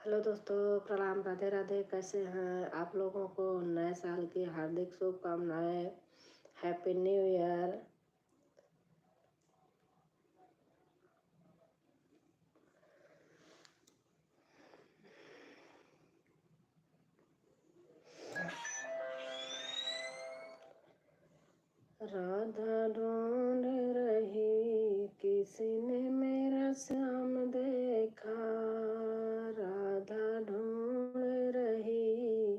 Hello दोस्तों, प्रणाम, राधे राधे। कैसे हैं आप लोगों को नए साल की हार्दिक शुभकामनाएं। Happy new year. राधा ढूंढ रही किसी ने मेरा श्याम देखा। राधा ढूंढ रही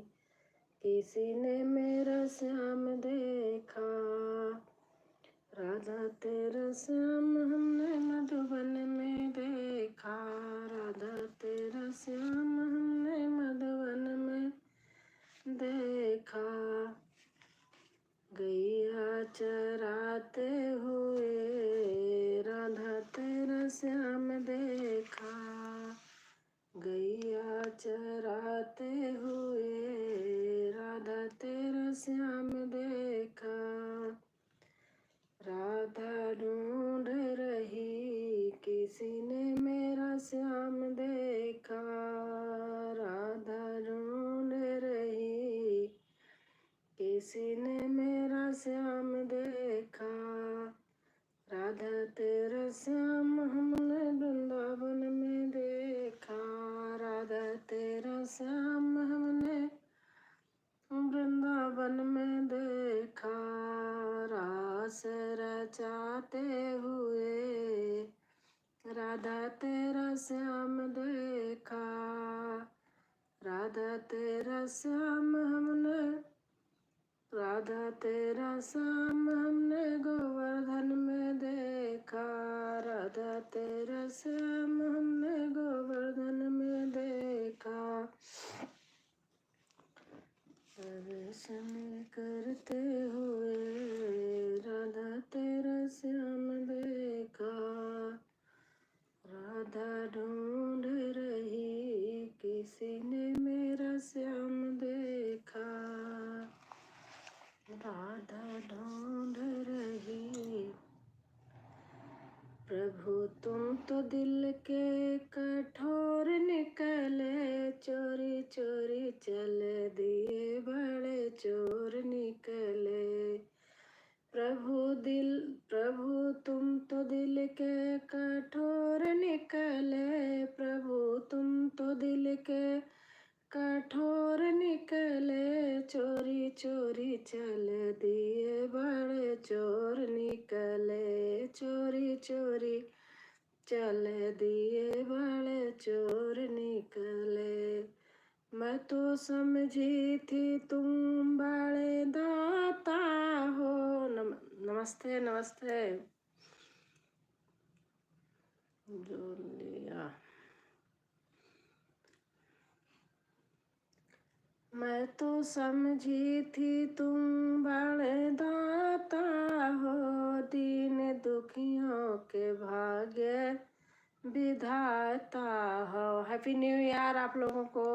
किसी ने मेरा श्याम देखा। राधा तेरा श्याम हमने मधुबन में देखा। राधा तेरा श्याम हमने मधुबन में देखा। गैया चराते हुए राधा तेरा श्याम देखा। गैया चराते हुए राधा तेरा श्याम देखा। राधा ढूंढ रही किसी ने मेरा श्याम देखा। राधा ढूंढ रही किसी ने मेरा श्याम देखा। राधा तेरा श्याम हमने वृंदावन में देखा। राधा तेरा श्याम हमने वृंदावन में देखा। रास रचाते हुए राधा तेरा श्याम देखा। राधा तेरा श्याम हमने राधा तेरा श्याम हमने गोवर्धन में देखा। राधा तेरा श्याम हमने गोवर्धन में देखा। दर्शन करते हुए राधा तेरा श्याम देखा। राधा ढूंढ रही किसी ने मेरा श्याम देखा। राधा ढूंढ रही। प्रभु तुम तो दिल के कठोर निकले। चोरी चोरी चल दिए बड़े चोर निकले। प्रभु तुम तो दिल के कठोर निकले। प्रभु तुम तो दिल के कठोर निकले। चोरी चोरी चल दिए बड़े चोर निकले। चोरी चोरी चल दिए बड़े चोर निकले। मैं तो समझी थी तुम बड़े दाता हो। नमस्ते नमस्ते। जो लिया मैं तो समझी थी तुम बड़े दाता हो। दीन दुखियों के भाग्य विधाता हो। हैप्पी न्यू ईयर आप लोगों को।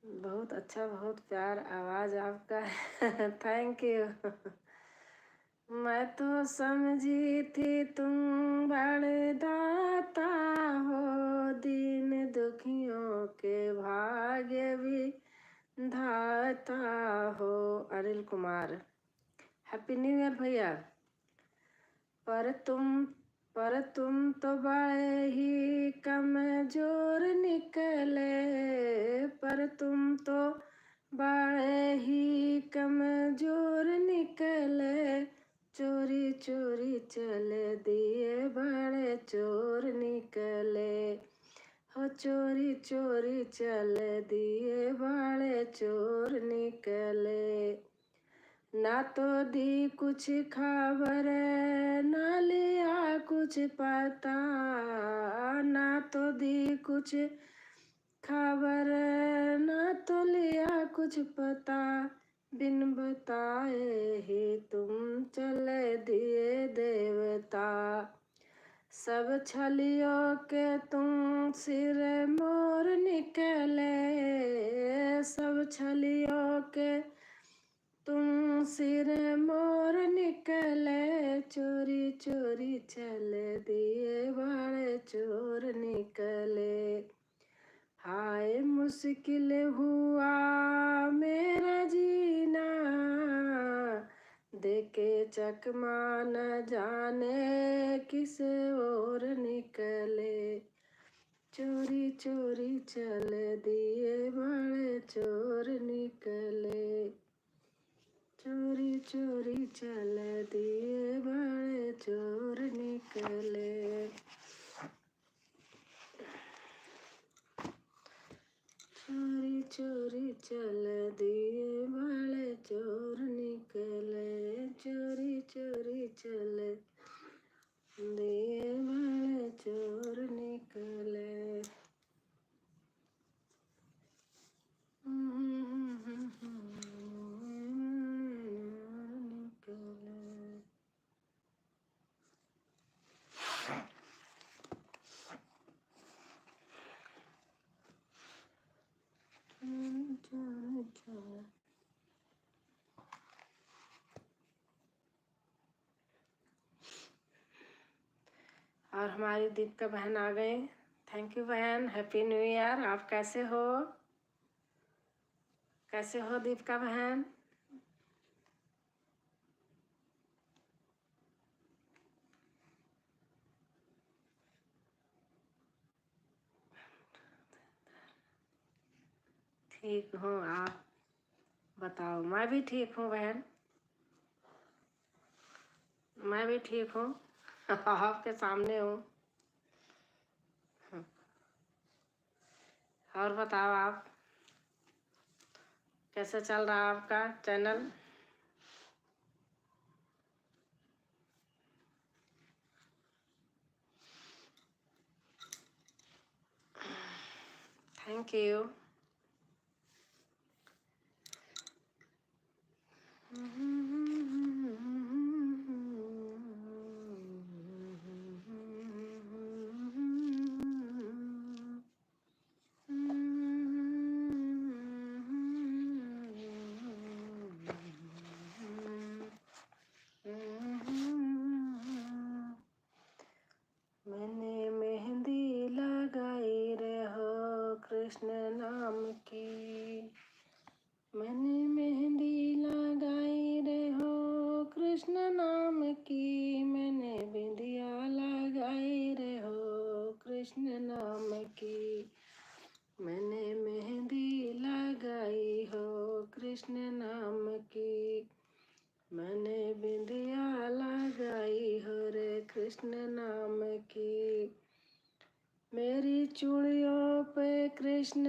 बहुत अच्छा, बहुत प्यार आवाज आपका है। Thank you. मैं तो समझी थी तुम बड़े दाता हो। दीन दुखियों के भाग्य भी धाता हो। Anil Kumar. Happy new year भैया। पर तुम तो बड़े ही कमजोर निकले। पर तुम तो बड़े ही कमजोर निकले। चोरी चोरी चल दिए बड़े चोर निकले। हो चोरी चोरी चल दिए बड़े चोर निकले। ना तो दी कुछ खबर ना लिया कुछ पता। ना तो दी कुछ खबर ना तो लिया कुछ पता। बिन बताए ही तुम चले दिए देवता। सब छलियों के तुम सिर मोर निकले। सब छलियों के तुम सिर मोर निकले, चोरी चोरी चल दिए बड़े चोर निकले। हाय मुश्किल हुआ मेरा जीना, देके चकमा न जाने किस ओर निकले। चोरी चोरी चल दिए बड़े चोर निकले। चोरी चोरी चल दिए बड़े चोर निकले। चोरी चोरी चल दिए बड़े चोर निकले। चोरी चोरी चल दिए बड़े चोर निकले। और हमारी दीपिका बहन आ गए। थैंक यू बहन, हैप्पी न्यू ईयर। आप कैसे हो? कैसे हो दीपिका बहन? ठीक हूँ, आप बताओ। मैं भी ठीक हूँ बहन, मैं भी ठीक हूँ। आपके सामने हूँ। और बताओ आप, कैसे चल रहा है आपका चैनल? Thank you. मैंने मेहंदी लगाई रे हो कृष्ण नाम की। मैंने मेहंदी लगाई रे हो कृष्ण नाम की। मैंने बिंदिया लगाई रे हो कृष्ण नाम की। मैंने मेहंदी लगाई हो कृष्ण नाम की। मैंने बिंदिया लगाई हो रे कृष्ण नाम की। मेरी चूड़ियों पे कृष्ण,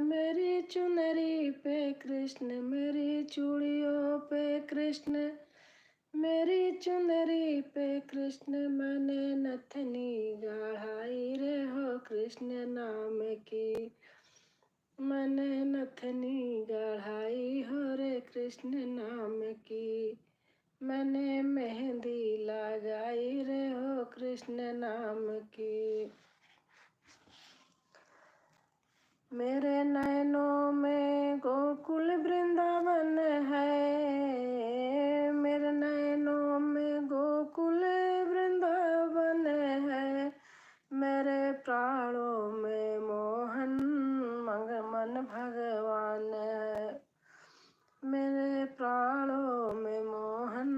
मेरी चुनरी पे कृष्ण। मेरी चूड़ियों पे कृष्ण, मेरी चुनरी पे कृष्ण। मैंने नथनी गढ़ाई रे हो कृष्ण नाम की। मैंने नथनी गढ़ाई हो रे कृष्ण नाम की। मैंने मेहंदी लगाई रे हो कृष्ण नाम की। मेरे नैनों में गोकुल वृंदावन है। मेरे नैनों में गोकुल वृंदावन है। मेरे प्राणों में मोहन मन भगवान है। मेरे प्राणों में मोहन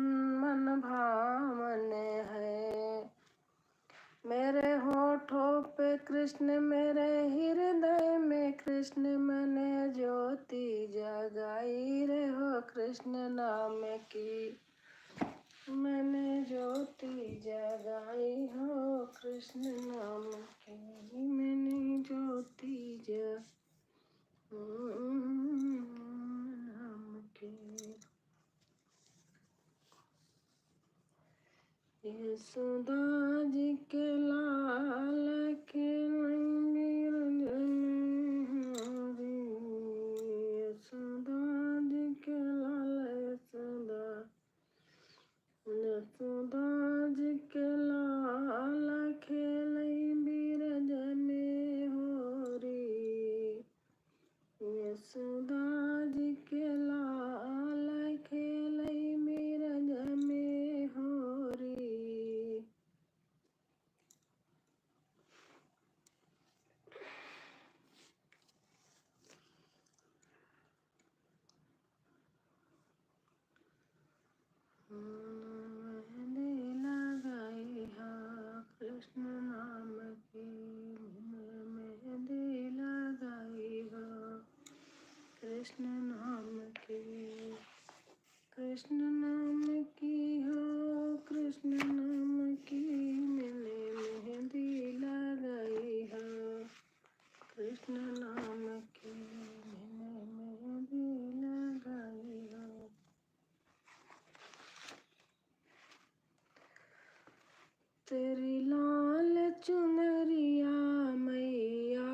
मन भावन है। मेरे होठों पे कृष्ण, मेरे हृदय में कृष्ण। मैंने ज्योति जगाई रे हो कृष्ण नाम की। मैंने ज्योति जगाई हो कृष्ण नाम की। मैंने ज्योति नाम की। यशोदा जी के लाल के यशोदा जी के लाल। यशोदा जी के लाल खेलई बीरज में होरी। यशोदा जी के लाल तेरी लाल चुनरिया मैया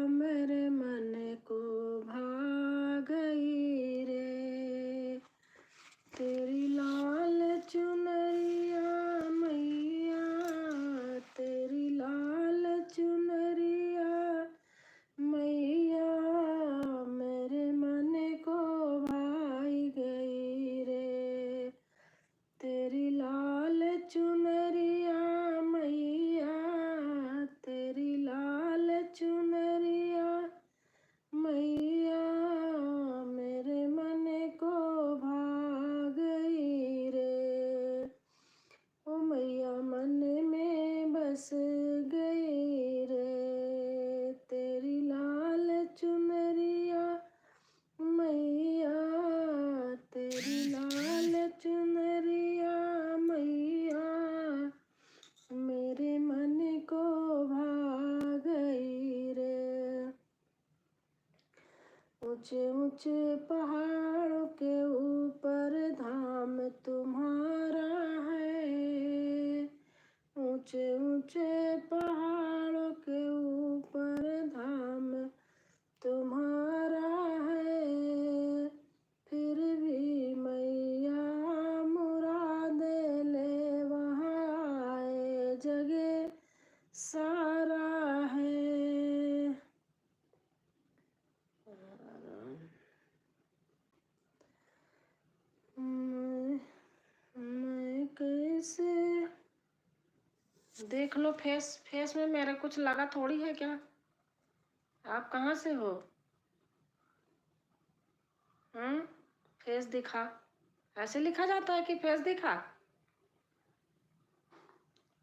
मेरे मन को भा गई रे। तेरी लाल चुनरिया मैया, तेरी लाल चुनरिया मैया मेरे मन को भाई गई रे। तेरी लाल चुनरिया मैया, तेरी लाल चुनरिया मैया मेरे मन को भा गई रे। ओ मैया मन में बस गई रे। तेरी लाल चुनरिया मैया, तेरी लाल चुनरिया मैया मेरे मन को भा गई रे। ऊंचे ऊंचे पहाड़ों के ऊपर धाम तुम्हारा है। ऊंचे ऊंचे पहाड़ों के ऊपर धाम तुम्हारा है। फिर भी मैया मुराद ले वहाँ आए जगह सारा है। मैं कैसे देख लो फेस में मेरा कुछ लगा थोड़ी है क्या? आप कहाँ से हो? फेस दिखा, ऐसे लिखा जाता है कि फेस दिखा?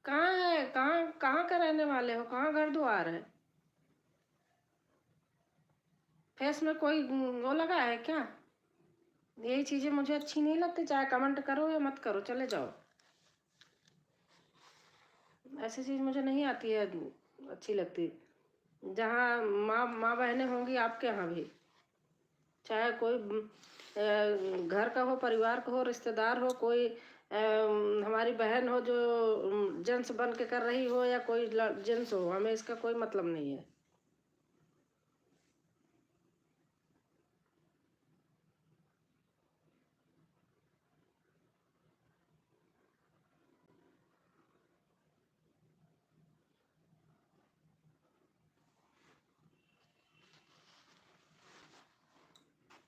कहाँ है, कहाँ कहाँ का रहने वाले हो, कहाँ घर द्वार है? फेस में कोई वो लगा है क्या? यही चीजें मुझे अच्छी नहीं लगती, चाहे कमेंट करो या मत करो, चले जाओ। ऐसी चीज मुझे नहीं आती है, अच्छी लगती। जहाँ माँ बहनें होंगी आपके यहाँ भी, चाहे कोई घर का हो, परिवार का हो, रिश्तेदार हो, कोई हमारी बहन हो जो जेंट्स बन के कर रही हो या कोई जेंट्स हो, हमें इसका कोई मतलब नहीं है।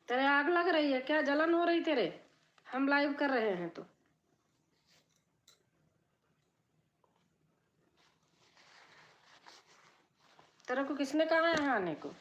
तेरे आग लग रही है क्या? जलन हो रही तेरे? हम लाइव कर रहे हैं तो तेरे को किसने कहा है आने को?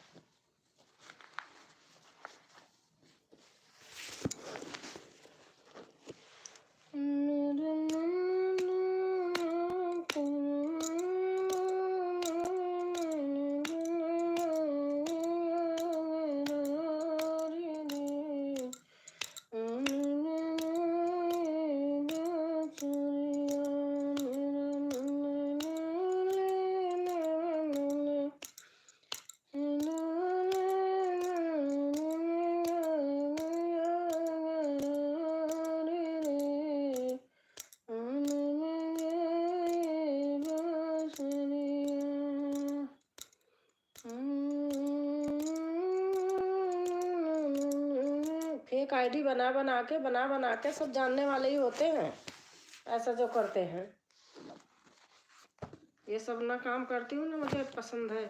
फेक आईडी बना के सब जानने वाले ही होते हैं ऐसा जो करते हैं। ये सब ना काम करती हूँ ना मुझे पसंद है।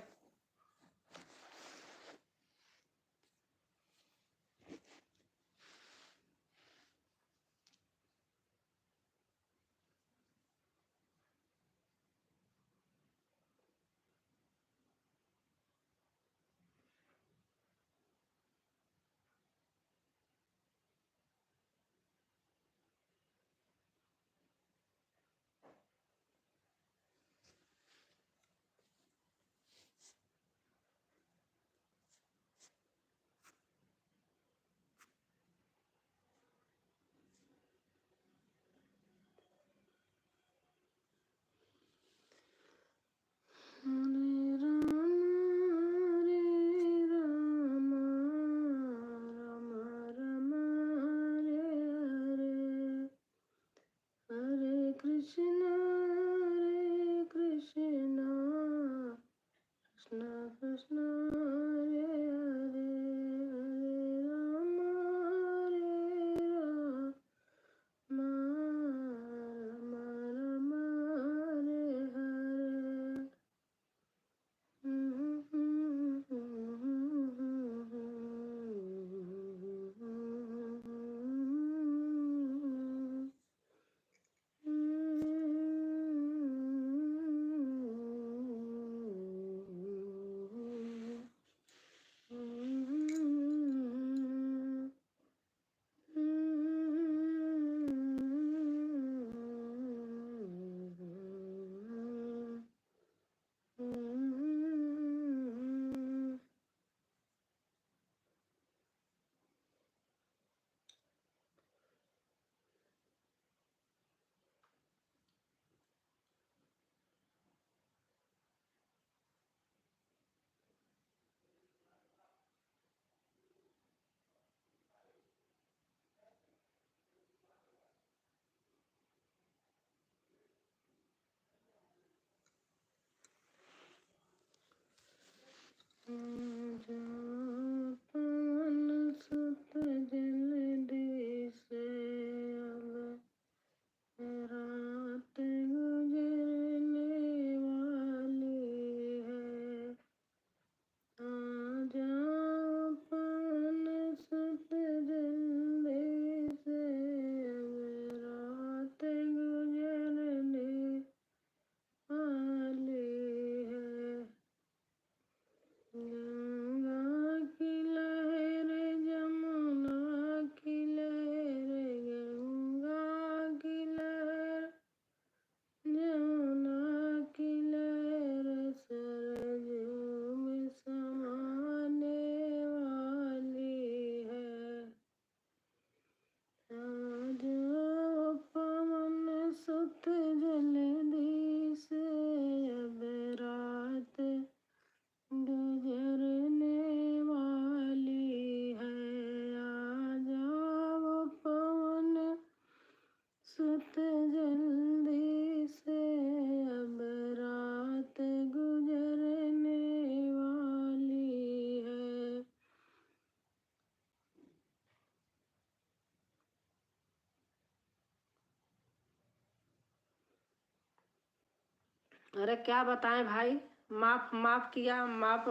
अरे क्या बताएं भाई, माफ माफ किया, माफ,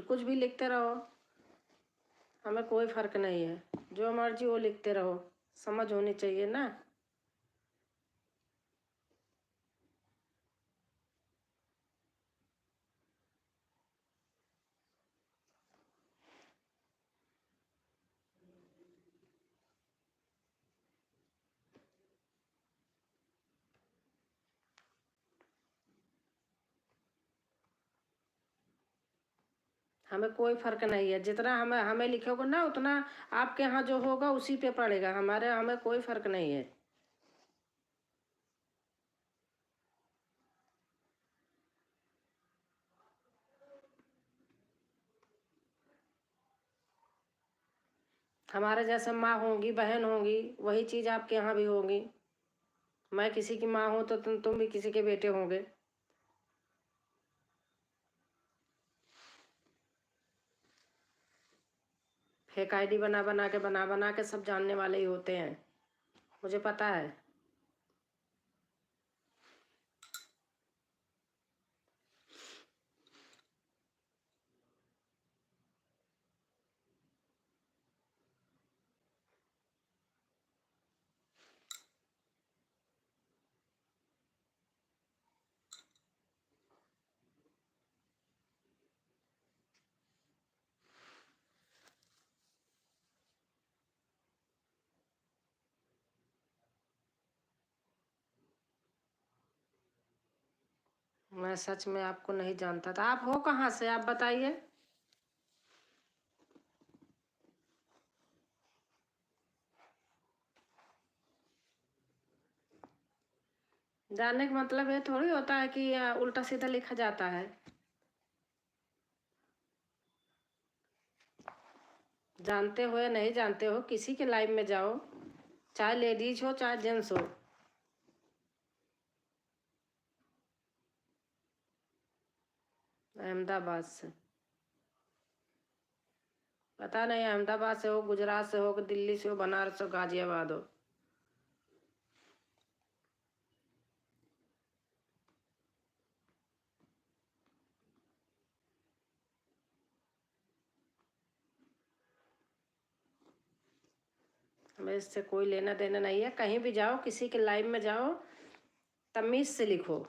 कुछ भी लिखते रहो, हमें कोई फर्क नहीं है, जो मर्जी वो लिखते रहो, समझ होनी चाहिए ना। हमें कोई फर्क नहीं है, जितना हमें हमें लिखोगे ना उतना आपके यहाँ जो होगा उसी पे पड़ेगा, हमारे हमें कोई फर्क नहीं है। हमारे जैसे माँ होंगी, बहन होंगी, वही चीज़ आपके यहाँ भी होगी। मैं किसी की माँ हूँ तो तुम भी किसी के बेटे होंगे। फेक आईडी बना बना के सब जानने वाले ही होते हैं, मुझे पता है। मैं सच में आपको नहीं जानता था, आप हो कहाँ से, आप बताइए। जानने का मतलब ये थोड़ी होता है कि उल्टा सीधा लिखा जाता है। जानते हो या नहीं जानते हो, किसी के लाइफ में जाओ, चाहे लेडीज हो चाहे जेंट्स हो। अहमदाबाद से? पता नहीं, अहमदाबाद से हो, गुजरात से हो, कि दिल्ली से हो, बनारस हो, गाजियाबाद हो। हमें इससे कोई लेना देना नहीं है, कहीं भी जाओ, किसी के लाइफ में जाओ, तमीज से लिखो।